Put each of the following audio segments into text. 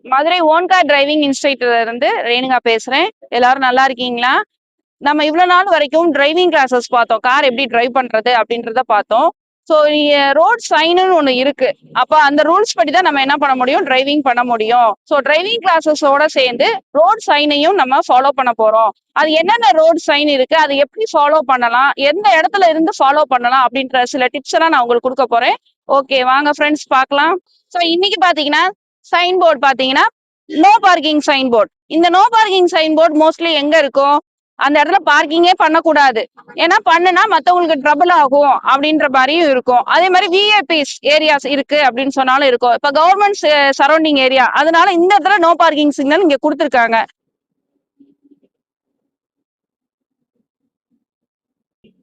Madurai ஓன்கார் driving இன்ஸ்ட்ரக்டர்ல இருந்து ரேணுகா பேசுறேன். எல்லாரும் நல்லா இருக்கீங்களா? நம்ம இவ்வளவு நாள் வரைக்கும் டிரைவிங் கிளாஸஸ் பார்த்தோம். கார் எப்படி டிரைவ் பண்றது அப்படின்றத பார்த்தோம். ஸோ ரோட் சைனு ஒண்ணு இருக்கு. அப்ப அந்த ரூல்ஸ் படி தான் நம்ம என்ன பண்ண முடியும், டிரைவிங் பண்ண முடியும். ஸோ டிரைவிங் கிளாஸஸோட சேர்ந்து ரோட் சைனையும் நம்ம ஃபாலோ பண்ண போறோம். அது என்னென்ன ரோட் சைன் இருக்கு, அது எப்படி ஃபாலோ பண்ணலாம், எந்த இடத்துல இருந்து ஃபாலோ பண்ணலாம் அப்படின்ற சில டிப்ஸ் எல்லாம் நான் உங்களுக்கு கொடுக்க போறேன். ஓகே, வாங்க ஃப்ரெண்ட்ஸ் பார்க்கலாம். ஸோ இன்னைக்கு பாத்தீங்கன்னா சைன் போர்டு பாத்தீங்கன்னா நோ பார்க்கிங் சைன் போர்டு. இந்த no parking sign board mostly எங்க இருக்கும், அந்த இடத்துல பார்க்கிங்கே பண்ணக்கூடாது, ஏன்னா பண்ணுனா மத்தவங்களுக்கு ட்ரபிள் ஆகும் அப்படின்ற மாதிரியும் இருக்கும். அதே மாதிரி விஐபிஸ் ஏரியாஸ் இருக்கு அப்படின்னு சொன்னாலும் இருக்கும். இப்ப கவர்மெண்ட் சரௌண்டிங் ஏரியா, அதனால இந்த இடத்துல நோ பார்க்கிங் சிக்னல் இங்க கொடுத்துருக்காங்க.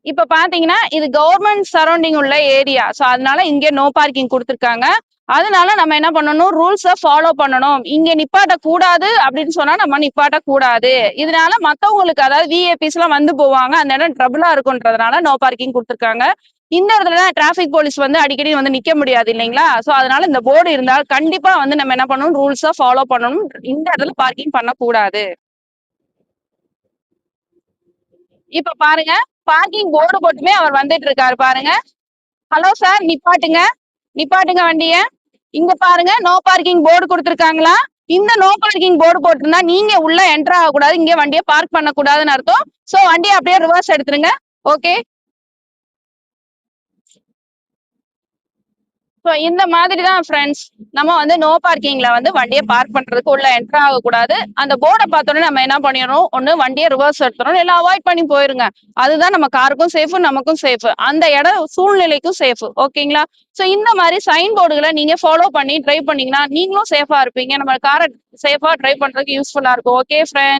இப்ப பாத்தீங்கன்னா இது கவர்மெண்ட் சரௌண்டிங் உள்ள ஏரியா, சோ அதனால இங்க நோ பார்க்கிங் கொடுத்துருக்காங்க. அதனால நம்ம என்ன பண்ணணும், ரூல்ஸை ஃபாலோ பண்ணணும். இங்க நிப்பாட்ட கூடாது அப்படின்னு சொன்னா நம்ம நிப்பாட்ட கூடாது. இதனால மத்தவங்களுக்கு, அதாவது விஏபிஸ் எல்லாம் வந்து போவாங்க, அந்த இடம் ட்ரபிளா இருக்குன்றதுனால நோ பார்க்கிங் கொடுத்துருக்காங்க. இந்த இடத்துல டிராபிக் போலீஸ் வந்து அடிக்கடி வந்து நிக்க முடியாது இல்லைங்களா? சோ அதனால இந்த போர்டு இருந்தால் கண்டிப்பா வந்து நம்ம என்ன பண்ணணும், ரூல்ஸை ஃபாலோ பண்ணணும். இந்த இடத்துல பார்க்கிங் பண்ணக்கூடாது. இப்ப பாருங்க, பார்க்கிங் போர்டு போட்டுமே அவர் வந்துட்டு இருக்காரு பாருங்க. ஹலோ சார், நிப்பாட்டுங்க, நிப்பாட்டுங்க வண்டிய. இங்க பாருங்க, நோ பார்க்கிங் போர்டு கொடுத்துருக்காங்களா? இந்த நோ பார்க்கிங் போர்டு போட்டிருந்தா நீங்க உள்ள என்டர் ஆகக்கூடாது, இங்க வண்டியை பார்க் பண்ணக்கூடாதுன்னு அர்த்தம். சோ வண்டியை அப்படியே ரிவர்ஸ் எடுத்துருங்க. ஓகே, ஸோ இந்த மாதிரி தான் ஃப்ரெண்ட்ஸ், நம்ம வந்து நோ பார்க்கிங்ல வந்து வண்டியை பார்க் பண்றதுக்கு உள்ள என்டர் ஆகக்கூடாது. அந்த போர்டை பார்த்தோன்னே நம்ம என்ன பண்ணிடணும், ஒன்று வண்டியை ரிவர்ஸ் எடுத்துடணும், இல்லை அவாய்ட் பண்ணி போயிருங்க. அதுதான் நம்ம காருக்கும் சேஃபு, நமக்கும் சேஃபு, அந்த இடம் சூழ்நிலைக்கும் சேஃபு. ஓகேங்களா? ஸோ இந்த மாதிரி சைன் போர்டுகளை நீங்க ஃபாலோ பண்ணி டிரைவ் பண்ணீங்கன்னா நீங்களும் சேஃபா இருப்பீங்க, நம்ம காரை சேஃபா டிரைவ் பண்றதுக்கு யூஸ்ஃபுல்லா இருக்கும். Okay friends.